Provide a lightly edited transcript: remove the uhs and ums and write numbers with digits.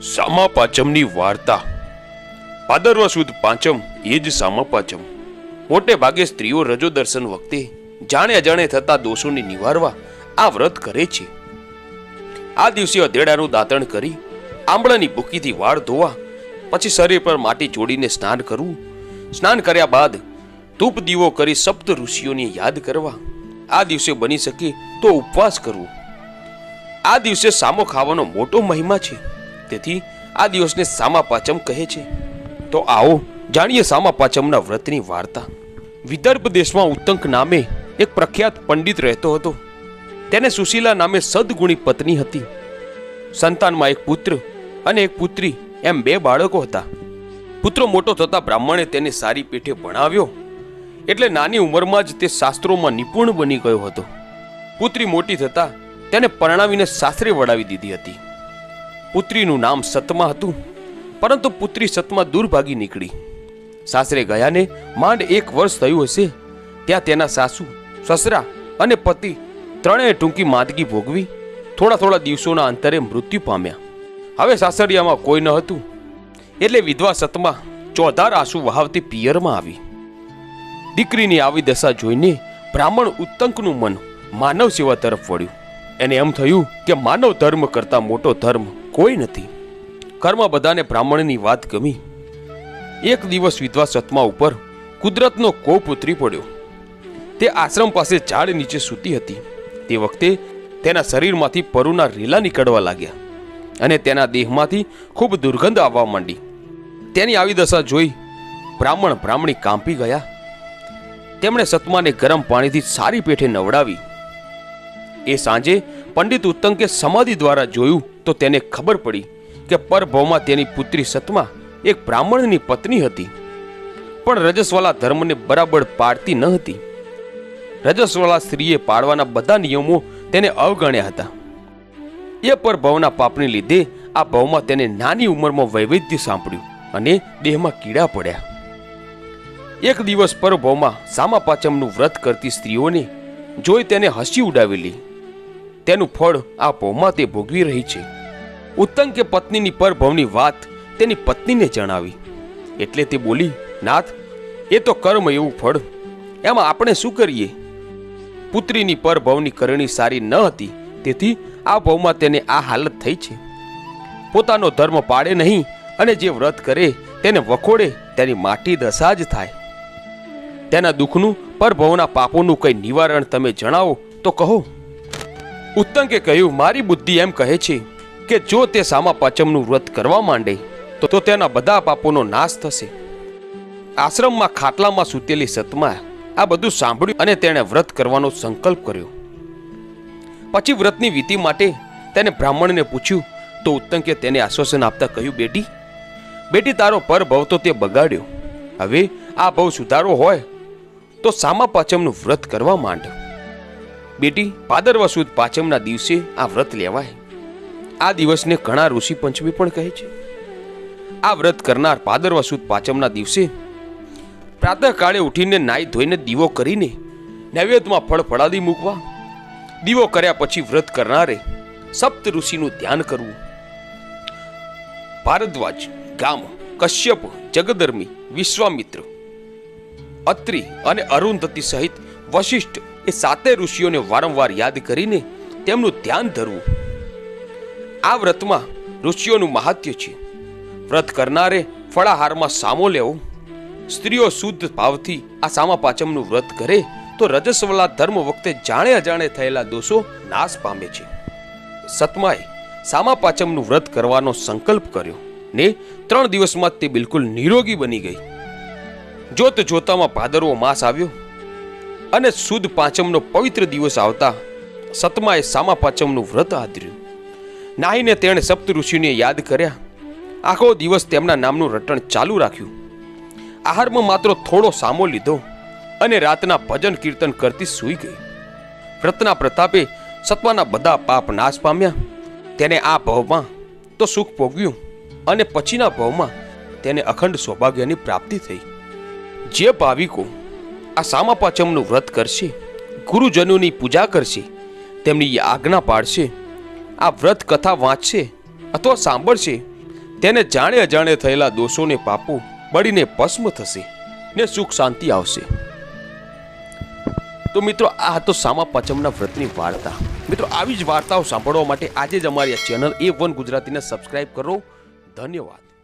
સામા પાંચમની વાર્તા. ભાદરવા સુદ પાંચમ એ જ સામા પાંચમ. મોટે ભાગે સ્ત્રીઓ રજો દર્શન વખતે જાણે અજાણે થતા દોષોને નિવારવા આ વ્રત કરે છે. આ દિવસે અધેડાનું દાંતણ કરી આંબળાની ભૂકીથી વાળ ધોવા, પછી શરીર પર માટી જોડીને સ્નાન કરવું. સ્નાન કર્યા બાદ ધૂપ દીવો કરી સપ્ત ઋષિઓને યાદ કરવા. આ દિવસે બની શકે તો ઉપવાસ કરવો. આ દિવસે સામો ખાવાનો મોટો મહિમા છે, તેથી આ દિવસને સામા પાંચમ કહે છે. તો આવો જાણીએ સામા પાંચમના વ્રતની વાર્તા. વિદર્ભ દેશમાં ઉત્તંક નામે એક પ્રખ્યાત પંડિત રહેતો હતો. તેને સુશીલા નામે સદગુણી પત્ની હતી. સંતાનમાં એક પુત્ર અને એક પુત્રી એમ બે બાળકો હતા. પુત્ર મોટો થતા બ્રાહ્મણે તેને સારી પેઠે ભણાવ્યો, એટલે નાની ઉંમરમાં જ તે શાસ્ત્રોમાં નિપુણ બની ગયો હતો. પુત્રી મોટી થતા તેને પરણાવીને સાસરે વળાવી દીધી હતી. પુત્રીનું નામ સતમા હતું, પરંતુ પુત્રી સતમા દુર્ભાગી નીકળી. સાસરે ગયાને માંડ 1 વર્ષ થયું હશે ત્યાં તેના સાસુ, સસરા અને પતિ ત્રણેય ટૂંકી માંદગી ભોગવી થોડા દિવસોના અંતરે મૃત્યુ પામ્યા. હવે સાસરિયામાં કોઈ ન હતું, એટલે વિધવા સતમા ચોધાર આંસુ વહાવતી પિયરમાં આવી. દીકરીની આવી દશા જોઈને બ્રાહ્મણ ઉત્તંકનું મન માનવ સેવા તરફ વળ્યું. એને એમ થયું કે માનવ ધર્મ કરતા મોટો ધર્મ કોઈ નથી. ઘરમાં બધાને બ્રાહ્મણની વાત ગમી. એક દિવસ વિધવા સતમા ઉપર કુદરતનો કોપ ઉતરી પડ્યો. તે આશ્રમ પાસે ઝાડ નીચે સૂતી હતી. તે વખતે તેના શરીરમાંથી પરુના રેલા નીકળવા લાગ્યા અને તેના દેહમાંથી ખૂબ દુર્ગંધ આવવા માંડી. તેની આવી દશા જોઈ બ્રાહ્મણી કાંપી ગયા. તેમણે સતમાને ગરમ પાણીથી સારી પેઠે નવડાવી. એ સાંજે પંડિત ઉત્તંકે સમાધિ દ્વારા જોયું તો તેને ખબર પડી કે પરભવમાં તેની પુત્રી સતમા એક બ્રાહ્મણની પત્ની હતી, પણ રજસ્વાલા ધર્મને બરાબર પાળતી ન હતી. રજસ્વાલા સ્ત્રીએ પાળવાના બધા નિયમો તેને અવગણ્યા હતા. એ પરભવના પાપને લીધે આ ભવમાં તેને નાની ઉંમરમાં વૈવિધ્ય સાંપડ્યું અને દેહમાં કીડા પડ્યા. એક દિવસ પરભવમાં સામા પાંચમનું વ્રત કરતી સ્ત્રીઓને જોઈ તેને હસી ઉડાવેલી. તેનું ફળ આ ભવમાં તે ભોગવી રહી છે. ઉત્તંકે પત્નીની પરભવની વાત તેની પત્નીને જણાવી, એટલે તે બોલી, નાથ, એ તો કર્મ એવું ફળ, એમાં આપણે શું કરીએ? પુત્રીની પરભવની કરણી સારી ન હતી, તેથી આ ભવમાં તેને આ હાલત થઈ છે. પોતાનો ધર્મ પાળે નહીં અને જે વ્રત કરે તેને વખોડે તેની માટી દશા જ થાય. તેના દુઃખનું, પરભવના પાપોનું કંઈ નિવારણ તમે જણાવો તો કહો. ઉત્તંકે કહ્યું, મારી બુદ્ધિ એમ કહે છે કે જો તે સામા પાંચમનું વ્રત કરવા માંડે તો તેના બધા પાપોનો નાશ થશે. આશ્રમમાં ખાટલામાં સૂતેલી સતમા આ બધું સાંભળ્યું અને તેણે વ્રત કરવાનો સંકલ્પ કર્યો. પછી વ્રતની વિધિ માટે તેને બ્રાહ્મણને પૂછ્યું તો ઉત્તંકે તેને આશ્વાસન આપતા કહ્યું, બેટી, તારો પરભવ તો તે બગાડ્યો. હવે આ ભવ સુધારો હોય તો સામા પાંચમનું વ્રત કરવા માંડ. બેટી, ભાદરવા સુદ પાંચમના દિવસે આ વ્રત લેવાય. આ દિવસને ઘણા ઋષિ પંચમી પણ કહે છે. આ વ્રત કરનાર ભાદરવા સુદ પાંચમના દિવસે પ્રાતઃકાળે ઉઠીને નાઈ ધોઈને દીવો કરીને નૈવેદ્યમાં ફળ ફળાદી મૂકવા. દીવો કર્યા પછી વ્રત કરનારે સપ્ત ઋષિનું ધ્યાન કરવું. ભારદ્વાજ, ગામ, કશ્યપ, જગદર્મી, વિશ્વામિત્ર, અત્રિ અને અરુંધતી સહિત વશિષ્ઠ એ 7 ઋષિઓને વારંવાર યાદ કરીને તેમનું ધ્યાન ધરવું. આ વ્રતમાં ઋષિઓનું મહાત્મ્ય છે. વ્રત કરનારે ફળાહારમાં સામો લેવો. સ્ત્રીઓ શુદ્ધ ભાવથી આ સામા પાંચમનું વ્રત કરે તો રજસ્વલા ધર્મ વખતે જાણે અજાણે થયેલા દોષો નાશ પામે છે. સતમાએ સામા પાંચમનું વ્રત કરવાનો સંકલ્પ કર્યો ને 3 દિવસમાં તે બિલકુલ નિરોગી બની ગઈ. જોત જોતામાં ભાદરવો માસ આવ્યો અને સુદ પાંચમનો પવિત્ર દિવસ આવતા સતમાએ સામા પાંચમનું વ્રત આદર્યું. નાહીને તેણે સપ્ત ઋષિને યાદ કર્યા. આખો દિવસ તેમના નામનું રટણ ચાલુ રાખ્યું. આહારમાં માત્ર થોડો સામો લીધો અને રાતના ભજન કીર્તન કરતી સૂઈ ગઈ. વ્રતના પ્રતાપે સત્વાના બધા પાપ નાશ પામ્યા. તેને આ ભવમાં તો સુખ ભોગવ્યું અને પછીના ભવમાં તેને અખંડ સૌભાગ્યની પ્રાપ્તિ થઈ. જે ભાવિકો આ સામા પાંચમનું વ્રત કરશે, ગુરુજનોની પૂજા કરશે, તેમની આજ્ઞા પાળશે, આ વ્રત કથા વાંચશે અથવા સાંભળશે તેને જાણે અજાણે થયેલા દોષોને પાપો બળીને ભસ્મ થશે ને સુખ શાંતિ આવશે. તો મિત્રો, આ હતો સામા પાંચમના વ્રતની વાર્તા. મિત્રો, આવી જ વાર્તાઓ સાંભળવા માટે આજે જ અમારી આ ચેનલ A1 ગુજરાતીને સબસ્ક્રાઇબ કરો. ધન્યવાદ.